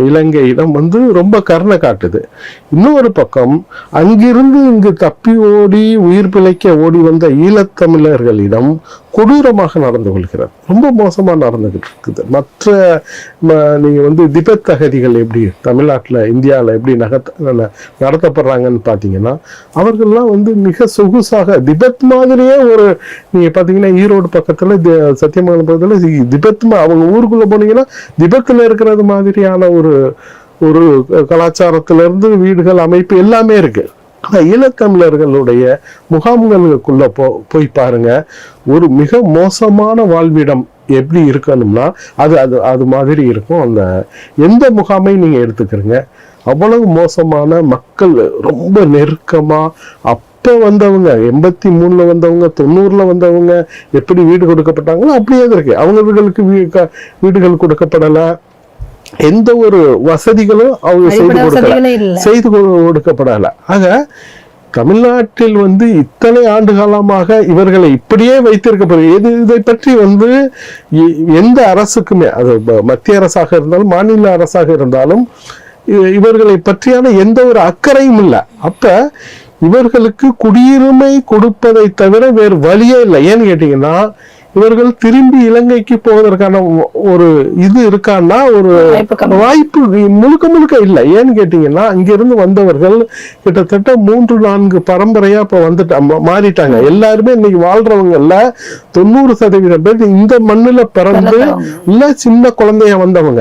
இலங்கையிடம் வந்து ரொம்ப கருணை காட்டுது. இன்னொரு பக்கம் அங்கிருந்து இங்கு தப்பி ஓடி உயிர் பிழைக்க ஓடி வந்த ஈழத்தமிழர்களிடம் கொடூரமாக நடந்து கொள்கிறார். ரொம்ப மோசமா நடந்துகிட்டு இருக்குது. மற்ற நீங்க வந்து திபெத் அகதிகள் எப்படி தமிழ்நாட்டில் இந்தியாவில் எப்படி நடத்தப்படுறாங்கன்னு பார்த்தீங்கன்னா, அவர்கள்லாம் வந்து மிக சொகுசாக திபெத் மாதிரியே ஒரு நீங்க பார்த்தீங்கன்னா ஈரோடு பக்கத்துல சத்தியமங்கலம் பக்கத்துல திபெத் அவங்க ஊருக்குள்ள போனீங்கன்னா திபெத்தில் இருக்கிறது மாதிரியான ஒரு கலாச்சாரத்திலிருந்து வீடுகள் அமைப்பு எல்லாமே இருக்கு. ஆனா ஈழத்தமிழர்களுடைய முகாம்களுக்குள்ள போய் பாருங்க, ஒரு மிக மோசமான வாழ்விடம் எப்படி இருக்கணும்னா அது மாதிரி இருக்கும். அந்த எந்த முகாமை நீங்க எடுத்துக்கிறீங்க, அவ்வளவு மோசமான மக்கள், ரொம்ப நெருக்கமா. அப்ப வந்தவங்க 83ல வந்தவங்க 90ல வந்தவங்க எப்படி வீடு கொடுக்கப்பட்டாங்களோ அப்படியே இருக்கு. அவங்களுக்கு வீடுகள் கொடுக்கப்படல, எந்த ஒரு வசதிகளும் அவங்க செய்து கொடுக்கப்படல. ஆக தமிழ்நாட்டில் வந்து இத்தனை ஆண்டு காலமாக இவர்களை இப்படியே வைத்திருக்கப்படுது. இதை பற்றி வந்து எந்த அரசுக்குமே, அது மத்திய அரசாக இருந்தாலும் மாநில அரசாக இருந்தாலும் இவர்களை பற்றியான எந்த ஒரு அக்கறையும் இல்லை. அப்ப இவர்களுக்கு குடியுரிமை கொடுப்பதை தவிர வேறு வழியே இல்லை. ஏன்னு கேட்டீங்கன்னா, இவர்கள் திரும்பி இலங்கைக்கு போவதற்கான ஒரு இது இருக்கான்னா ஒரு வாய்ப்பு முழுக்க இல்லை. ஏன்னு கேட்டீங்கன்னா, இங்கிருந்து வந்தவர்கள் கிட்டத்தட்ட 3-4 பரம்பரையா இப்ப மாறிட்டாங்க. எல்லாருமே இன்னைக்கு வாழ்றவங்கல்ல 90% பேர் இந்த மண்ணுல பிறந்து இல்ல சின்ன குழந்தைய வந்தவங்க.